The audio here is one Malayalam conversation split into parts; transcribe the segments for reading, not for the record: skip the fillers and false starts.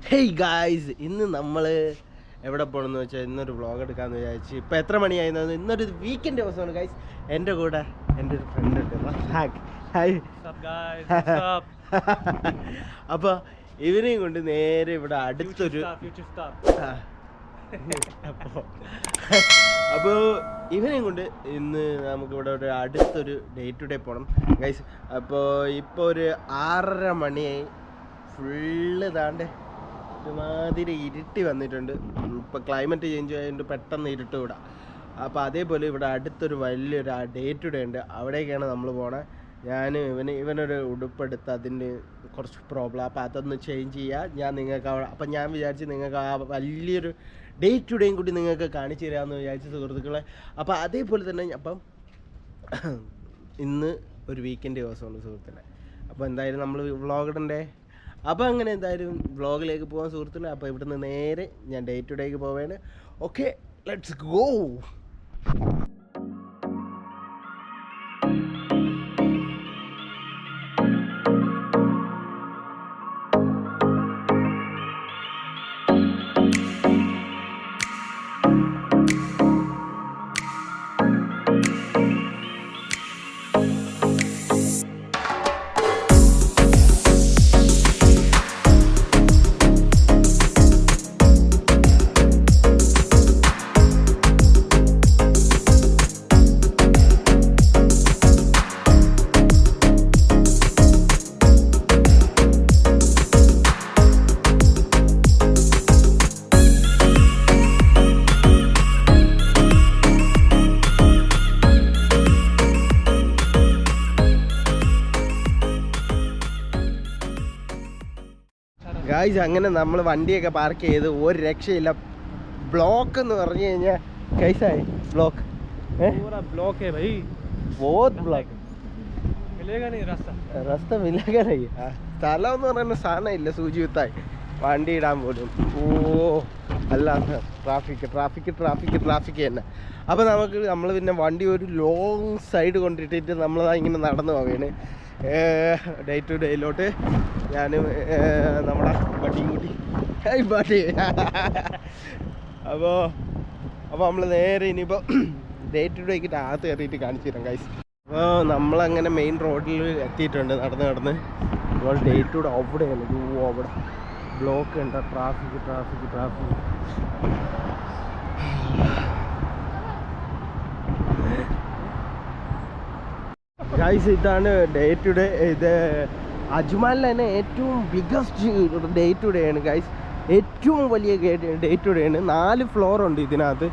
ഹേയ് ഗായ്സ്, ഇന്ന് നമ്മൾ എവിടെ പോകണമെന്ന് വെച്ചാൽ ഇന്നൊരു വ്ളോഗ് എടുക്കാമെന്ന് വിചാരിച്ചു. ഇപ്പോൾ എത്ര മണിയായിരുന്നു? ഇന്നൊരു വീക്കെൻഡ് ദിവസമാണ് ഗായ്സ്. എൻ്റെ കൂടെ എൻ്റെ ഒരു ഫ്രണ്ട് ഉണ്ട്, ഹായ്. അപ്പോൾ ഇവനെയും കൊണ്ട് നേരെ ഇവിടെ അടുത്തൊരു അപ്പോൾ ഇവനെയും കൊണ്ട് ഇന്ന് നമുക്കിവിടെ ഒരു അടുത്തൊരു ഡേ ടു ഡേ പോകണം ഗൈസ്. അപ്പോൾ ഇപ്പോൾ ഒരു 6:30 മണിയായി. ഫുള്ള് താണ്ട് ഒരുമാതിരി ഇരുട്ടി വന്നിട്ടുണ്ട്. ഇപ്പോൾ ക്ലൈമറ്റ് ചേഞ്ച് ആയതുകൊണ്ട് പെട്ടെന്ന് ഇരുട്ട് വിടാം. അപ്പോൾ അതേപോലെ ഇവിടെ അടുത്തൊരു വലിയൊരു ഡേ ടു ഡേ ഉണ്ട്, അവിടേക്കാണ് നമ്മൾ പോണത്. ഇവനൊരു ഉടുപ്പെടുത്ത് അതിൻ്റെ കുറച്ച് പ്രോബ്ലം, അപ്പോൾ അതൊന്ന് ചേഞ്ച് ചെയ്യുക. ഞാൻ നിങ്ങൾക്ക് അപ്പം ഞാൻ വിചാരിച്ച് നിങ്ങൾക്ക് ആ വലിയൊരു ഡേ ടു ഡേയും കൂടി നിങ്ങൾക്ക് കാണിച്ചു തരാമെന്ന് വിചാരിച്ച സുഹൃത്തുക്കളെ. അപ്പോൾ അതേപോലെ തന്നെ അപ്പം ഇന്ന് ഒരു വീക്കെൻഡ് ദിവസമാണ് സുഹൃത്തുക്കളെ. അപ്പോൾ എന്തായാലും നമ്മൾ വ്ളോഗിടണ്ടേ. അപ്പോൾ അങ്ങനെ എന്തായാലും വ്ളോഗിലേക്ക് പോകാൻ സുഹൃത്തുക്കളെ. അപ്പോൾ ഇവിടുന്ന് നേരെ ഞാൻ ഡേ ടു ഡേക്ക് പോവുകയാണ്. Okay, let's go. ഗായ്സ്, അങ്ങനെ നമ്മൾ വണ്ടിയൊക്കെ പാർക്ക് ചെയ്ത് ഒരു രക്ഷയില്ല. ബ്ലോക്ക് എന്ന് പറഞ്ഞു കഴിഞ്ഞാൽ കൈസായി ബ്ലോക്ക് റസ്ത മിലേഗാ നഹീ. സ്ഥലം എന്ന് പറയുന്ന സാധനം ഇല്ല, സൂചി വിത്തായി വണ്ടി ഇടാൻ പോലും. അല്ലാതെ ട്രാഫിക് തന്നെ. അപ്പോൾ നമ്മൾ പിന്നെ വണ്ടി ഒരു ലോങ് സൈഡ് കൊണ്ടിട്ടിട്ട് നമ്മളതാ ഇങ്ങനെ നടന്നു പോവുകയാണ് ഡേ ടു ഡേയിലോട്ട്. ഞാനും നമ്മുടെ ബട്ടിയും കൂട്ടി ബട്ടി. അപ്പോൾ നമ്മൾ നേരെ ഇനിയിപ്പോൾ ഡേ ടു ഡേക്ക് അകത്ത് കയറിയിട്ട് കാണിച്ചു തരാം ഗൈസ്. അപ്പോൾ നമ്മളങ്ങനെ മെയിൻ റോഡിൽ എത്തിയിട്ടുണ്ട്. നടന്ന് നമ്മൾ ഡേ ടു ഡേ അവിടെയാണ്. അവിടെ ബ്ലോക്ക് ഉണ്ട്, ട്രാഫിക്. ഗൈസ്, ഇതാണ് ഡേ ടു ഡേ. ഇത് അജ്മാനിൽ തന്നെ ഏറ്റവും ബിഗ്ഗസ്റ്റ് ഡേ ടു ഡേ ആണ് ഗൈസ്. ഏറ്റവും വലിയ ഡേ ടു ഡേ ആണ്. 4 ഫ്ലോർ ഉണ്ട് ഇതിനകത്ത്.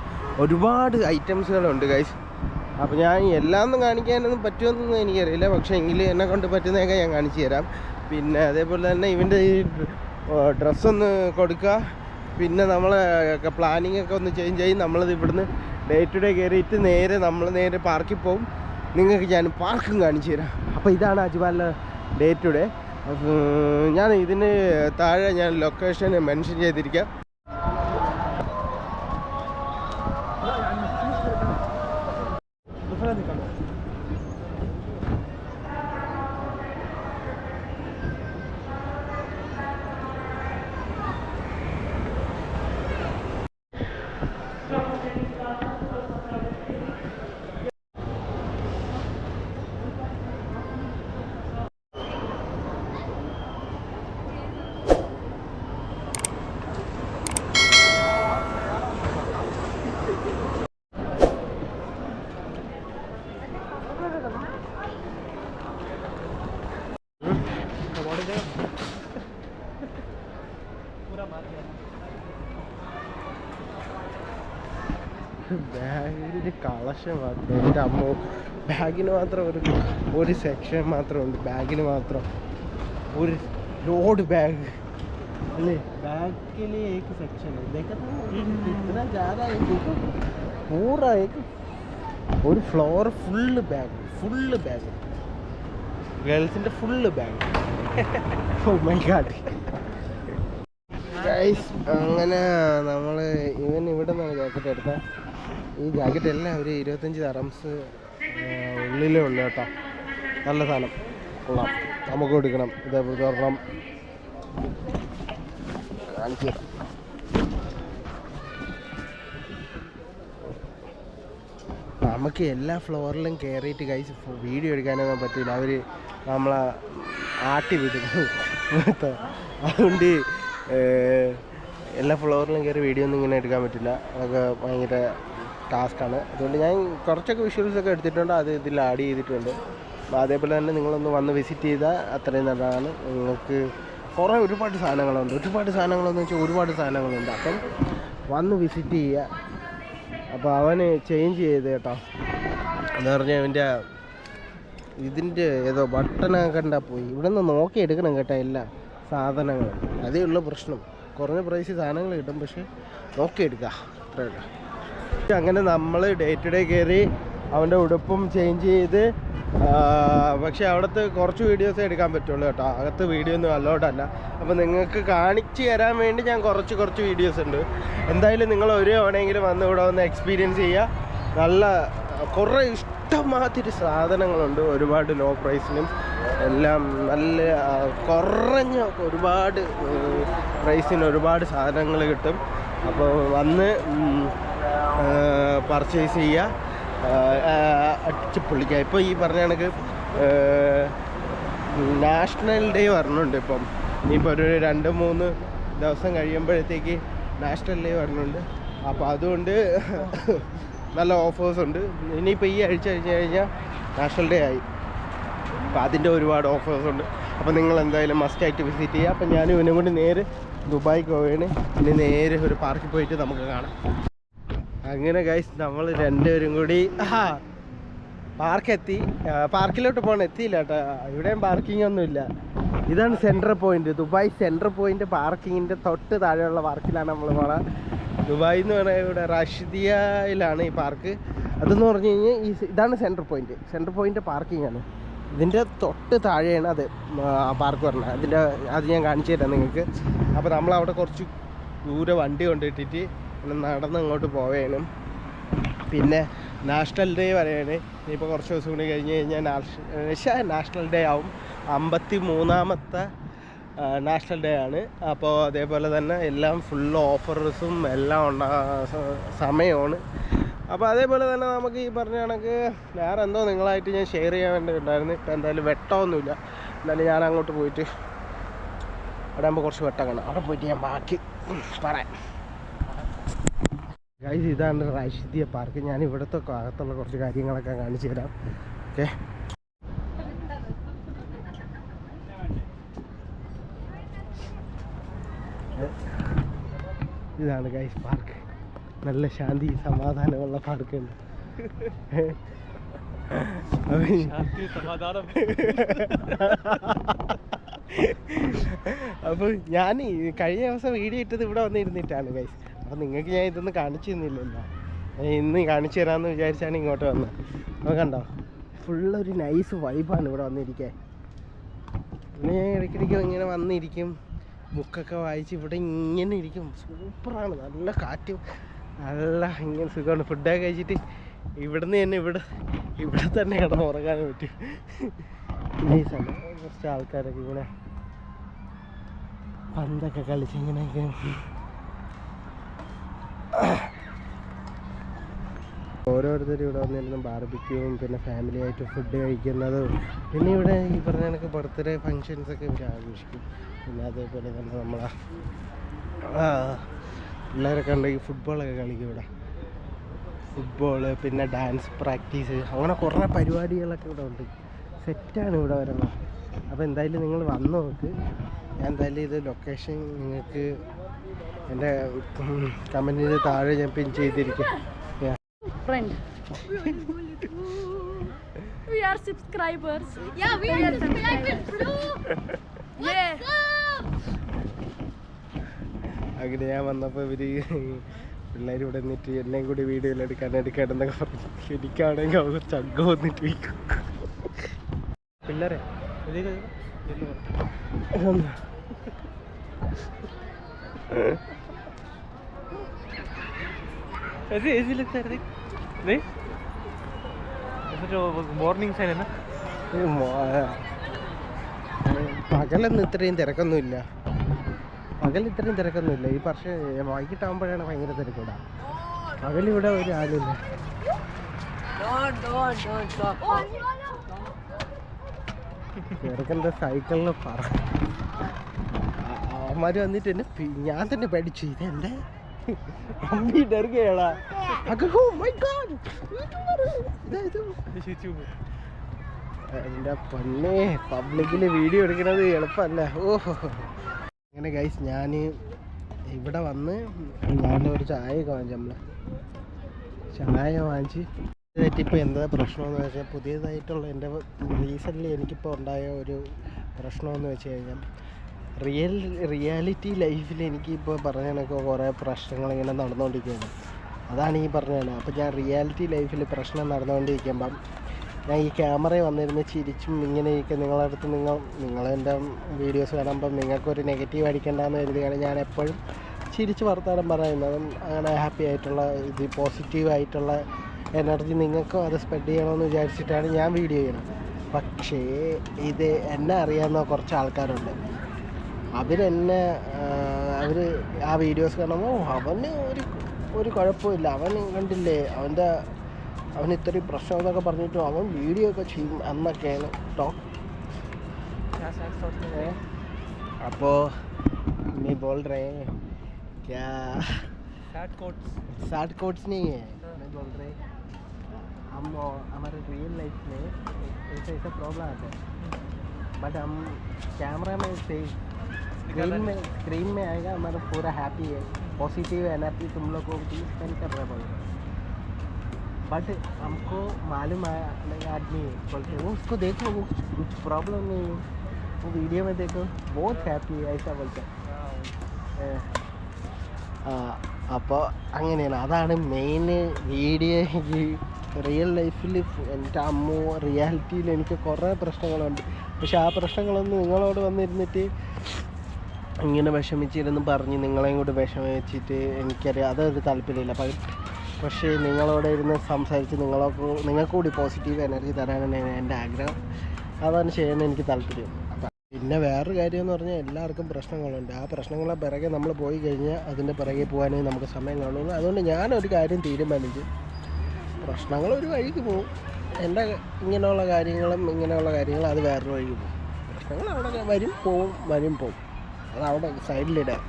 ഒരുപാട് ഐറ്റംസുകളുണ്ട് ഗൈസ്. അപ്പോൾ ഞാൻ എല്ലാം ഒന്നും കാണിക്കാനൊന്നും പറ്റുമെന്നൊന്നും എനിക്കറിയില്ല, പക്ഷേ എങ്കിലും എന്നെ കൊണ്ട് പറ്റുന്നതൊക്കെ ഞാൻ കാണിച്ചു തരാം. പിന്നെ അതേപോലെ തന്നെ ഇവൻ്റെ ഈ ഡ്രസ്സൊന്ന് കൊടുക്കുക. പിന്നെ നമ്മൾ പ്ലാനിങ് ഒക്കെ ഒന്ന് ചേഞ്ച് ചെയ്യും. നമ്മളത് ഇവിടുന്ന് ഡേ ടു ഡേ കയറിയിട്ട് നമ്മൾ നേരെ പാർക്കിൽ പോകും. നിങ്ങൾക്ക് ഞാൻ പാർക്കും കാണിച്ചു തരാം. അപ്പോൾ ഇതാണ് അജ്മാനിലെ ഡേ ടു ഡേ. ഞാൻ ഇതിന് താഴെ ഞാൻ ലൊക്കേഷൻ മെൻഷൻ ചെയ്തിരിക്കാം. ബാഗിൻ്റെ കളക്ഷൻ മാത്രം, എൻ്റെ അമ്മ ബാഗിന് മാത്രം ഒരു സെക്ഷൻ മാത്രമുണ്ട്. ബാഗിന് മാത്രം ഒരു ലോഡ് ബാഗ് അല്ലേ. ബാഗിൽ एक സെക്ഷൻ इतना ज़्यादा पूरा एक ഒരു ഫ്ലോർ ഫുള്ള് ബാഗ് ഗേൾസിൻ്റെ full bag. Oh my god guys, അങ്ങനെ നമ്മൾ ഇവിടെ നിന്നാണ് ജാക്കറ്റ് എടുത്തത്. ഈ ജാക്കറ്റ് എല്ലാം ഒരു 25 ദറംസ് ഉള്ളിലേ ഉള്ളു കേട്ടോ. നല്ല സാധനം, കൊള്ളാം. നമുക്ക് എടുക്കണം. ഇതേപോലെ ഒരെണ്ണം കാണിക്കുക. നമുക്ക് എല്ലാ ഫ്ലോറിലും കയറിയിട്ട് കഴിച്ച് വീഡിയോ എടുക്കാനൊന്നും പറ്റില്ല, അവർ നമ്മളെ ആട്ടി വിടും. അതുകൊണ്ട് എല്ലാ ഫ്ലോറിലും കയറി വീഡിയോ ഒന്നും ഇങ്ങനെ എടുക്കാൻ പറ്റില്ല, അതൊക്കെ ഭയങ്കര ടാസ്ക്കാണ്. അതുകൊണ്ട് ഞാൻ കുറച്ചൊക്കെ വിഷ്വൽസൊക്കെ എടുത്തിട്ടുണ്ട്, അത് ഇതിൽ ആഡ് ചെയ്തിട്ടുണ്ട്. അതേപോലെ തന്നെ നിങ്ങളൊന്ന് വന്ന് വിസിറ്റ് ചെയ്താൽ അത്രയും നല്ലതാണ്. നിങ്ങൾക്ക് ഒരുപാട് സാധനങ്ങളുണ്ട്, ഒരുപാട് സാധനങ്ങളുണ്ട്. അപ്പം വന്ന് വിസിറ്റ് ചെയ്യുക. അപ്പോൾ അവന് ചേഞ്ച് ചെയ്ത് കേട്ടോ, എന്ന് പറഞ്ഞാൽ ഇതിൻ്റെ ഏതോ ബട്ടണൊക്കെ കണ്ടാൽ പോയി. ഇവിടെ നിന്ന് നോക്കി എടുക്കണം കേട്ടോ എല്ലാ സാധനങ്ങളും. അതേ ഉള്ള പ്രശ്നം, കുറഞ്ഞ പ്രൈസ് സാധനങ്ങൾ കിട്ടും, പക്ഷെ നോക്കിയെടുക്കുക അത്രയല്ല. അങ്ങനെ നമ്മൾ ഡേ ടു ഡേ കയറി അവൻ്റെ ഉടുപ്പും ചേഞ്ച് ചെയ്ത്, പക്ഷേ അവിടുത്തെ കുറച്ച് വീഡിയോസേ എടുക്കാൻ പറ്റുള്ളൂ കേട്ടോ, അകത്ത് വീഡിയോ ഒന്നും അലോഡല്ല. അപ്പോൾ നിങ്ങൾക്ക് കാണിച്ചു തരാൻ വേണ്ടി ഞാൻ കുറച്ച് വീഡിയോസ് ഉണ്ട്. എന്തായാലും നിങ്ങൾ ഒരു തവണയെങ്കിലും വന്ന് ഇവിടെ വന്ന് എക്സ്പീരിയൻസ് ചെയ്യുക. നല്ല കുറേ ഇഷ്ടമാതിരി സാധനങ്ങളുണ്ട്, ഒരുപാട് ലോ പ്രൈസിനും എല്ലാം നല്ല കുറഞ്ഞ ഒരുപാട് പ്രൈസിന് ഒരുപാട് സാധനങ്ങൾ കിട്ടും. അപ്പോൾ വന്ന് പർച്ചേസ് ചെയ്യുക, അടിച്ച് പൊളിക്കുക. ഇപ്പോൾ ഈ പറഞ്ഞ കണക്ക് നാഷണൽ ഡേ വരണുണ്ട്. ഇപ്പം ഇനിയിപ്പോൾ ഒരു 2-3 ദിവസം കഴിയുമ്പോഴത്തേക്ക് നാഷണൽ ഡേ വരണുണ്ട്. അപ്പോൾ അതുകൊണ്ട് നല്ല ഓഫേഴ്സ് ഉണ്ട്. ഇനിയിപ്പോൾ ഈ ആഴ്ച കഴിഞ്ഞാൽ നാഷണൽ ഡേ ആയി, അപ്പോൾ അതിൻ്റെ ഒരുപാട് ഓഫേഴ്സ് ഉണ്ട്. അപ്പോൾ നിങ്ങൾ എന്തായാലും മസ്റ്റായിട്ട് വിസിറ്റ് ചെയ്യുക. അപ്പോൾ ഞാനും ഇവനും കൂടി നേരെ ദുബായ്ക്ക് പോവുകയാണ്. ഇനി നേരെ ഒരു പാർക്കിൽ പോയിട്ട് നമുക്ക് കാണാം. അങ്ങനെ ഗൈസ് നമ്മൾ രണ്ടുപേരും കൂടി പാർക്കെത്തി. പാർക്കിലോട്ട് പോകണം, എത്തിയില്ല കേട്ടോ, ഇവിടെയും പാർക്കിംഗ് ഒന്നുമില്ല. ഇതാണ് central point, Dubai central point പാർക്കിങ്ങിൻ്റെ തൊട്ട് താഴെയുള്ള പാർക്കിലാണ് നമ്മൾ പോകണം. ദുബായ് എന്ന് പറഞ്ഞാൽ ഇവിടെ റാഷിദിയയിലാണ് ഈ പാർക്ക്. അതെന്ന് പറഞ്ഞു കഴിഞ്ഞാൽ ഇതാണ് സെൻട്രൽ പോയിന്റ് പാർക്കിംഗ് ആണ്. ഇതിൻ്റെ തൊട്ട് താഴെയാണ് അത് പാർക്ക് പറഞ്ഞത്. അത് ഞാൻ കാണിച്ചു തരാം നിങ്ങൾക്ക്. അപ്പോൾ നമ്മളവിടെ കുറച്ച് ദൂരെ വണ്ടി കൊണ്ടിട്ടിട്ട് നടന്ന് അങ്ങോട്ട് പോവുകയാണ്. പിന്നെ നാഷണൽ ഡേ വരെയാണ്. ഇനിയിപ്പോൾ കുറച്ച് ദിവസം കൂടി കഴിഞ്ഞ് കഴിഞ്ഞാൽ നാഷണൽ ഡേ ആവും. 53ാമത്തെ നാഷണൽ ഡേ ആണ്. അപ്പോൾ അതേപോലെ തന്നെ എല്ലാം ഫുൾ ഓഫേഴ്സും എല്ലാം സമയമാണ്. അപ്പോൾ അതേപോലെ തന്നെ നമുക്ക് ഈ പറഞ്ഞ കണക്ക് വേറെ എന്തോ നിങ്ങളായിട്ട് ഞാൻ ഷെയർ ചെയ്യാൻ വേണ്ടി ഉണ്ടായിരുന്നു. ഇപ്പം എന്തായാലും വെട്ടമൊന്നുമില്ല. എന്നാലും ഞാൻ അങ്ങോട്ട് പോയിട്ട് അവിടെ ആകുമ്പോൾ കുറച്ച് വെട്ടം കാണാം, അവിടെ പോയിട്ട് ഞാൻ ബാക്കി പറയാം. ഗൈസ് ഇതാണ് റാഷിദിയ പാർക്ക്. ഞാൻ ഇവിടുത്തെ അകത്തുള്ള കുറച്ച് കാര്യങ്ങളൊക്കെ കാണിച്ചു തരാം. ഓക്കെ, ഇതാണ് ഗൈസ് പാർക്ക്. നല്ല ശാന്തി സമാധാനമുള്ള പാർക്കുണ്ട്. അപ്പോൾ ഞാൻ കഴിഞ്ഞ ദിവസം വീഡിയോ ഇട്ടത് ഇവിടെ വന്നിരുന്നിട്ടാണ് ഗൈസ്. അപ്പോൾ നിങ്ങൾക്ക് ഞാൻ ഇതൊന്നും കാണിച്ചു തന്നില്ലല്ലോ, ഇന്ന് കാണിച്ചു തരാമെന്ന് വിചാരിച്ചാണ് ഇങ്ങോട്ട് വന്നത്. അപ്പോൾ കണ്ടോ, ഫുള്ളൊരു നൈസ് വൈബാണ് ഇവിടെ വന്നിരിക്കാൻ. പിന്നെ ഞാൻ ഇടയ്ക്കിടയ്ക്ക് ഇങ്ങനെ വന്നിരിക്കും, ബുക്കൊക്കെ വായിച്ച് ഇവിടെ ഇങ്ങനെ ഇരിക്കും. സൂപ്പറാണ്, നല്ല കാറ്റും നല്ല ഇങ്ങനെ സുഖമാണ്. ഫുഡൊക്കെ കഴിച്ചിട്ട് ഇവിടുന്ന് തന്നെ ഇവിടെ തന്നെ കിടന്ന് ഉറങ്ങാൻ പറ്റും. നൈസാണ്. കുറച്ച് ആൾക്കാരൊക്കെ ഇങ്ങനെ പന്തൊക്കെ കളിച്ച് ഇങ്ങനെയൊക്കെ ഓരോരുത്തരും ഇവിടെ വന്നിരുന്ന് ബാർബിക്യൂവും പിന്നെ ഫാമിലി ആയിട്ട് ഫുഡ് കഴിക്കുന്നതും, പിന്നെ ഇവിടെ ഈ പറഞ്ഞ കണക്ക് ബർത്ത്ഡേ ഫങ്ഷൻസൊക്കെ ഇവർ ആഘോഷിക്കും. പിന്നെ അതേപോലെ തന്നെ നമ്മളെ പിള്ളേരൊക്കെ ഉണ്ടെങ്കിൽ ഫുട്ബോളൊക്കെ കളിക്കും ഇവിടെ. ഫുട്ബോള്, പിന്നെ ഡാൻസ് പ്രാക്ടീസ്, അങ്ങനെ കുറേ പരിപാടികളൊക്കെ ഇവിടെ ഉണ്ട്. സെറ്റാണ് ഇവിടെ വരുന്നത്. അപ്പോൾ എന്തായാലും നിങ്ങൾ വന്ന് നോക്ക്. ഞാൻ എന്തായാലും ഇത് ലൊക്കേഷൻ നിങ്ങൾക്ക് എൻ്റെ കമൻറ്റിന് താഴെ ഞാൻ പിൻ ചെയ്തിരിക്കും. Friend. We are subscribers. Yeah, we are subscribers, bro. Yeah. അങ്ങനെ ഞാൻ വന്നപ്പോൾ പിള്ളേർ ഇവിടെ നിന്നിട്ട് എന്നെയും കൂടി വീഡിയോയിൽ എടുക്കാനെന്നൊക്കെ പറഞ്ഞു. എനിക്കാണെങ്കിൽ അവർ ചങ്ക വന്നിട്ട് പിള്ളേരെ മോർണിംഗ് സൈൻ പകലൊന്നും ഇത്രയും തിരക്കൊന്നുമില്ല. പകൽ ഇത്രയും തിരക്കൊന്നുമില്ല. ഈ പക്ഷേ വൈകിട്ടാകുമ്പോഴാണ് ഭയങ്കര തിരക്കൂടാ. പകലിവിടെ ഒരു ആളില്ല. ചെറുക്കൻ്റെ സൈക്കിളിൽ പറ അവന്മാർ വന്നിട്ട് എന്നെ ഞാൻ തന്നെ പേടിച്ചു. ഇതെൻ്റെ അമ്മി ഡറുകയാടാ. എൻ്റെ പൊന്നെ, പബ്ലിക്കിൽ വീഡിയോ എടുക്കുന്നത് എളുപ്പമല്ല. ഓഹോ. അങ്ങനെ ഗൈസ്, ഞാൻ ഇവിടെ വന്ന് ഞാനൊരു ചായയൊക്കെ വാങ്ങിച്ചു. ചായ വാങ്ങിച്ച് ഇപ്പോൾ എന്താ പ്രശ്നമെന്ന് വെച്ചാൽ, പുതിയതായിട്ടുള്ള എൻ്റെ റീസെൻ്റ്ലി എനിക്കിപ്പോൾ ഉണ്ടായ ഒരു പ്രശ്നമെന്ന് വെച്ച് കഴിഞ്ഞാൽ, റിയാലിറ്റി ലൈഫിൽ എനിക്കിപ്പോൾ പറഞ്ഞ കണക്ക് കുറേ പ്രശ്നങ്ങളിങ്ങനെ നടന്നുകൊണ്ടിരിക്കുകയാണ്. അതാണ് ഈ പറഞ്ഞത്. അപ്പോൾ ഞാൻ റിയാലിറ്റി ലൈഫിൽ പ്രശ്നം നടന്നുകൊണ്ടിരിക്കുമ്പം ഞാൻ ഈ ക്യാമറയിൽ വന്നിരുന്ന് ചിരിച്ചും ഇങ്ങനെയൊക്കെ നിങ്ങളുടെ അടുത്ത് നിങ്ങളെൻ്റെ വീഡിയോസ് കാണുമ്പം നിങ്ങൾക്കൊരു നെഗറ്റീവ് അടിക്കേണ്ടെന്ന് കരുതിയാണ് ഞാൻ എപ്പോഴും ചിരിച്ച് വർത്താനം പറയുന്നതും. അങ്ങനെ ഹാപ്പി ആയിട്ടുള്ള ഇത് പോസിറ്റീവായിട്ടുള്ള എനർജി നിങ്ങൾക്കും അത് സ്പ്രെഡ് ചെയ്യണമെന്ന് വിചാരിച്ചിട്ടാണ് ഞാൻ വീഡിയോ ചെയ്യുന്നത്. പക്ഷേ ഇത് എന്നെ അറിയാവുന്ന കുറച്ച് ആൾക്കാരുണ്ട്. അവർ ആ വീഡിയോസ് കാണുമ്പോൾ അവന് ഒരു കുഴപ്പമില്ല, അവൻ കണ്ടില്ലേ അവന് ഇത്രയും പ്രശ്നം എന്നൊക്കെ പറഞ്ഞിട്ടും അവൻ വീഡിയോ ഒക്കെ ചെയ്യും എന്നൊക്കെയാണ് ടോക്ക്. അപ്പോൾ मैं बोल रहे हैं क्या शॉर्ट कोट्स नहीं है, मैं बोल रहे हम हमारे रियल लाइफ में ऐसा प्रॉब्लम आता है, बट हम कैमरा में से स्क्रीन में आएगा हमारा पूरा हैप्पी है, पॉजिटिव एनर्जी तुम लोग को स्पेंड कर रहे बोल रहे, बट हमको मालूम है आदमी बोलते वो उसको देखो वो कुछ प्रॉब्लम नहीं है, वो वीडियो में देखो बहुत हैप्पी है ऐसा बोलते हैं. അപ്പോൾ അങ്ങനെയാണ്. അതാണ് മെയിൻ വീഡിയോ. ഈ റിയൽ ലൈഫിൽ എൻ്റെ അമ്മോ റിയാലിറ്റിയിൽ എനിക്ക് കുറേ പ്രശ്നങ്ങളുണ്ട്. പക്ഷെ ആ പ്രശ്നങ്ങളൊന്നും നിങ്ങളോട് വന്നിരുന്നിട്ട് ഇങ്ങനെ വിഷമിച്ചിരുന്ന് പറഞ്ഞ് നിങ്ങളെയും കൂടി വിഷമിച്ചിട്ട് എനിക്കറിയാം അതൊരു താല്പര്യമില്ല. പക്ഷേ നിങ്ങളോട് ഇരുന്ന് സംസാരിച്ച് നിങ്ങൾക്ക് കൂടി പോസിറ്റീവ് എനർജി തരാനാണ് എൻ്റെ ആഗ്രഹം. അതാണ് ചെയ്യാൻ എനിക്ക് താല്പര്യം. പിന്നെ വേറൊരു കാര്യം എന്ന് പറഞ്ഞാൽ എല്ലാവർക്കും പ്രശ്നങ്ങളുണ്ട്. ആ പ്രശ്നങ്ങളെ പിറകെ നമ്മൾ പോയി കഴിഞ്ഞാൽ അതിൻ്റെ പിറകെ പോകാനേ നമുക്ക് സമയം കാണുള്ളൂ. അതുകൊണ്ട് ഞാനൊരു കാര്യം തീരുമാനിച്ചു, പ്രശ്നങ്ങൾ ഒരു വഴിക്ക് പോകും. എൻ്റെ ഇങ്ങനെയുള്ള കാര്യങ്ങളും അത് വേറൊരു വഴിക്ക് പോകും. പ്രശ്നങ്ങൾ അവിടെ വരും പോവും. അതവിടെ സൈഡിലിടുക.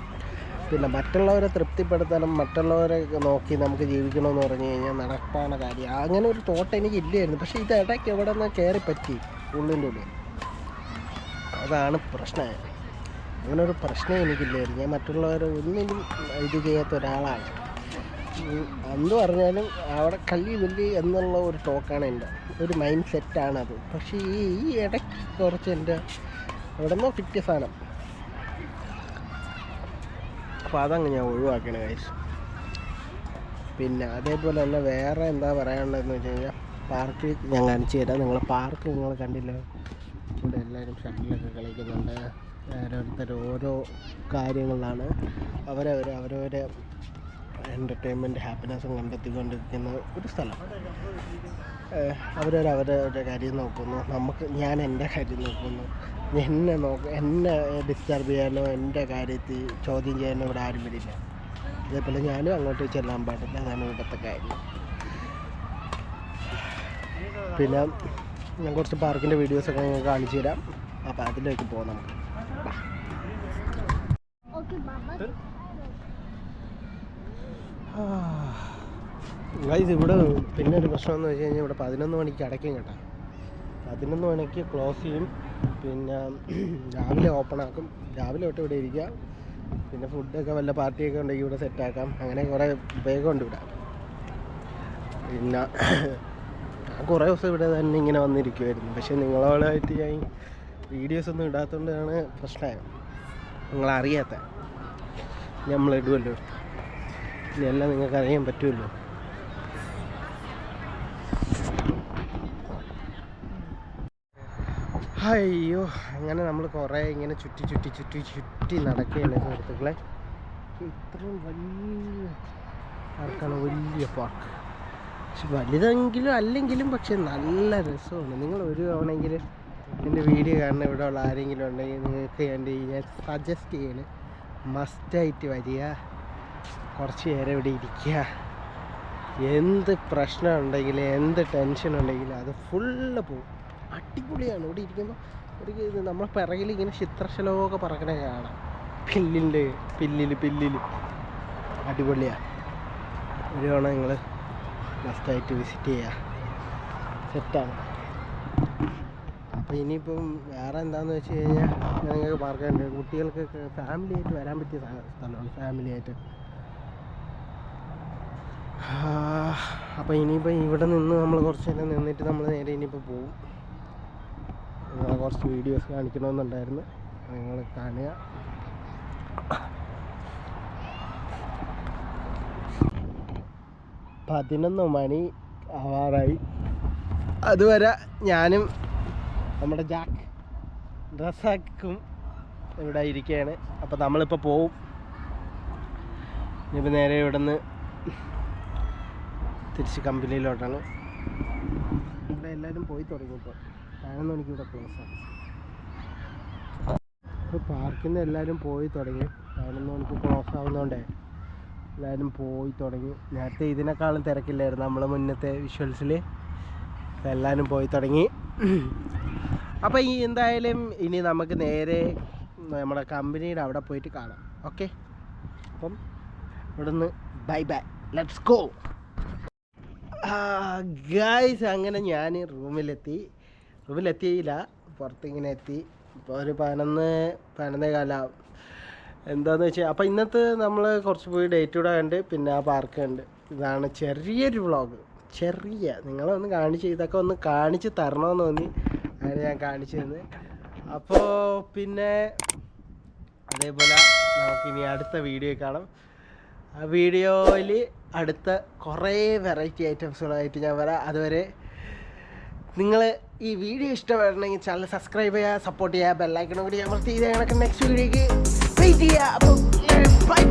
പിന്നെ മറ്റുള്ളവരെ തൃപ്തിപ്പെടുത്താനും മറ്റുള്ളവരെ നോക്കി നമുക്ക് ജീവിക്കണമെന്ന് പറഞ്ഞു കഴിഞ്ഞാൽ നടപ്പാன കാര്യം. അങ്ങനെ ഒരു തോട്ട് എനിക്കില്ലായിരുന്നു. പക്ഷേ ഇത് ഇടയ്ക്ക് എവിടെ നിന്ന് കയറി പറ്റി ഉള്ളിൻ്റെ ഉള്ളിൽ. അതാണ് പ്രശ്നം. അങ്ങനെ ഒരു പ്രശ്നം എനിക്കില്ലായിരുന്നു. ഞാൻ മറ്റുള്ളവരെ ഒന്നിനും ഇത് ചെയ്യാത്ത ഒരാളാണ്. എന്ത് പറഞ്ഞാലും അവിടെ കല്ലി എന്നുള്ള ഒരു ടോക്കാണ് എൻ്റെ ഒരു മൈൻഡ് സെറ്റാണത്. പക്ഷേ ഈ ഇടയ്ക്ക് കുറച്ച് എൻ്റെ എവിടെ നിന്നോ കിട്ടിയ സാധനം. അപ്പോൾ അതങ്ങ് ഞാൻ ഒഴിവാക്കണം ഗൈസ്. പിന്നെ അതേപോലെ തന്നെ വേറെ എന്താ പറയാനുള്ളതെന്ന് വെച്ച് കഴിഞ്ഞാൽ, പാർക്കിൽ ഞാൻ കാണിച്ചു തരാം. പാർക്ക് നിങ്ങൾ കണ്ടില്ലോ, ഇവിടെ എല്ലാവരും ഷട്ടിലൊക്കെ കളിക്കുന്നുണ്ട്. ഓരോരുത്തർ ഓരോ കാര്യങ്ങളിലാണ് അവരവരെ എൻ്റർടൈൻമെൻറ്റ് ഹാപ്പിനെസ്സും കണ്ടെത്തിക്കൊണ്ടിരിക്കുന്ന ഒരു സ്ഥലം. അവരവരുടെ കാര്യം നോക്കുന്നു, ഞാൻ എൻ്റെ കാര്യം നോക്കുന്നു. എന്നെ ഡിസ്റ്റർബ് ചെയ്യാനോ എൻ്റെ കാര്യത്തിൽ ചോദ്യം ചെയ്യാനോ ഇവിടെ ആരും വരില്ല. അതേപോലെ ഞാനും അങ്ങോട്ട് ചെല്ലാൻ പാടില്ല. അതാണ് ഇവിടുത്തെ കാര്യം. പിന്നെ ഞാൻ കുറച്ച് പാർക്കിൻ്റെ വീഡിയോസൊക്കെ നിങ്ങൾക്ക് കാണിച്ചു തരാം. അപ്പോൾ അതിലേക്ക് പോകാം നമുക്ക്. ഗൈസ്, ഇവിടെ പിന്നെ ഒരു പ്രശ്നം എന്ന് വെച്ച് കഴിഞ്ഞാൽ ഇവിടെ 11 മണിക്ക് അടയ്ക്കും കേട്ടോ. 11 മണിക്ക് ക്ലോസ് ചെയ്യും. പിന്നെ രാവിലെ ഓപ്പൺ ആക്കും. രാവിലെ തൊട്ട് ഇവിടെ ഇരിക്കുക. പിന്നെ ഫുഡൊക്കെ വല്ല പാർട്ടിയൊക്കെ ഉണ്ടെങ്കിൽ ഇവിടെ സെറ്റാക്കാം. അങ്ങനെ കുറേ ഉപയോഗമുണ്ട് ഇവിടെ. പിന്നെ ഞാൻ കുറേ ദിവസം ഇവിടെ തന്നെ ഇങ്ങനെ വന്നിരിക്കുമായിരുന്നു. പക്ഷേ നിങ്ങളോടായിട്ട് ഞാൻ വീഡിയോസൊന്നും ഇടാത്തതുകൊണ്ടാണ് പ്രശ്നമായത്. നിങ്ങളറിയാത്ത നമ്മളിടുമല്ലോ, ഇതെല്ലാം നിങ്ങൾക്ക് അറിയാൻ പറ്റുമല്ലോ. അയ്യോ, അങ്ങനെ നമ്മൾ കുറേ ഇങ്ങനെ ചുറ്റി നടക്കുകയാണ് സുഹൃത്തുക്കളെ. ഇത്രയും വലിയ പാർക്കാണ്, വലിയ പാർക്ക്. പക്ഷെ വലുതെങ്കിലും അല്ലെങ്കിലും പക്ഷെ നല്ല രസമാണ്. നിങ്ങൾ ഒരു തവണയെങ്കിലും എൻ്റെ വീഡിയോ കാണുന്ന ഇവിടെ ഉള്ള ആരെങ്കിലും ഉണ്ടെങ്കിൽ നിങ്ങൾക്ക് ഞാൻ സജസ്റ്റ് ചെയ്യണം, മസ്റ്റായിട്ട് വരിക, കുറച്ച് നേരം ഇവിടെ ഇരിക്കുക. എന്ത് പ്രശ്നം ഉണ്ടെങ്കിലും എന്ത് ടെൻഷൻ ഉണ്ടെങ്കിലും അത് ഫുള്ള് പോകും. അടിപൊളിയാണ് ഇവിടെ ഇരിക്കുമ്പോൾ. ഒരു നമ്മൾ പിറകിൽ ഇങ്ങനെ ചിത്രശലമൊക്കെ പറക്കണ കാണാം. പില്ലിൽ അടിപൊളിയാണ്. ഒരു തവണ നിങ്ങൾ മസ്റ്റായിട്ട് വിസിറ്റ് ചെയ്യുക. സെറ്റാണ്. അപ്പോൾ ഇനിയിപ്പം വേറെ എന്താണെന്ന് വെച്ച് കഴിഞ്ഞാൽ ഞങ്ങൾക്ക് പാർക്കുണ്ട്. കുട്ടികൾക്കൊക്കെ ഫാമിലി ആയിട്ട് വരാൻ പറ്റിയ സ്ഥലമാണ്. ഫാമിലി ആയിട്ട്. അപ്പോൾ ഇനിയിപ്പോൾ ഇവിടെ നിന്ന് നമ്മൾ കുറച്ച് നേരം നിന്നിട്ട് നമ്മൾ നേരെ ഇനിയിപ്പോൾ പോവും. നിങ്ങളെ കുറച്ച് വീഡിയോസ് കാണിക്കണമെന്നുണ്ടായിരുന്നു, നിങ്ങൾ കാണുക. 11 മണി ആവാറായി. അതുവരെ ഞാനും നമ്മുടെ റസാക്കും ഇവിടെ ഇരിക്കുകയാണ്. അപ്പോൾ നമ്മളിപ്പോൾ പോവും. ഇനിയിപ്പോൾ നേരെ ഇവിടെ നിന്ന് തിരിച്ച് കമ്പനിയിലോട്ടാണ്. ഇവിടെ എല്ലാവരും പോയി തുടങ്ങി. ഇപ്പോൾ 11 മണിക്ക് ഇവിടെ ക്ലോസ് ആണ്. ഇപ്പോൾ പാർക്കിൽ നിന്ന് എല്ലാവരും പോയി തുടങ്ങി. 11 മണിക്ക് ക്ലോസ് ആവുന്നതുകൊണ്ടേ എല്ലാവരും പോയി തുടങ്ങി. നേരത്തെ ഇതിനേക്കാളും തിരക്കില്ലായിരുന്നു നമ്മളെ മുന്നത്തെ വിഷ്വൽസിൽ. അപ്പോൾ എല്ലാവരും പോയി തുടങ്ങി. അപ്പോൾ ഈ എന്തായാലും ഇനി നമുക്ക് നേരെ നമ്മുടെ കമ്പനിയുടെ അവിടെ പോയിട്ട് കാണാം. ഓക്കെ, അപ്പം ഇവിടുന്ന് ബൈ, ലെറ്റ്സ് ഗോ ഗായ്സ്. അങ്ങനെ ഞാൻ റൂമിലെത്തിയില്ല, പുറത്തിങ്ങനെ എത്തി. ഇപ്പോൾ ഒരു 11 കാലാവും. എന്താണെന്ന് വെച്ചാൽ അപ്പോൾ ഇന്നത്തെ നമ്മൾ കുറച്ച് പോയി ഡേറ്റ് കൂടെ കണ്ട് പിന്നെ ആ പാർക്ക് കണ്ട്. ഇതാണ് ചെറിയൊരു വ്ളോഗ്. നിങ്ങളൊന്ന് ഇതൊക്കെ ഒന്ന് കാണിച്ച് തരണമെന്ന് തോന്നി, അങ്ങനെ ഞാൻ കാണിച്ചു തന്നു. അപ്പോൾ പിന്നെ അതേപോലെ നമുക്കിനി അടുത്ത വീഡിയോ കാണാം. ആ വീഡിയോയിൽ അടുത്ത കുറേ വെറൈറ്റി ഐറ്റംസുകളായിട്ട് ഞാൻ വരാം. അതുവരെ നിങ്ങൾ ഈ വീഡിയോ ഇഷ്ടപ്പെടണമെങ്കിൽ ചാനൽ സബ്സ്ക്രൈബ് ചെയ്യുക, സപ്പോർട്ട് ചെയ്യുക, ബെല്ലൈക്കണും കൂടി അമർത്തി ചെയ്ത് ഞങ്ങൾക്ക് നെക്സ്റ്റ് വീഡിയോക്ക് വെയിറ്റ് ചെയ്യുക. അപ്പോൾ ബൈ.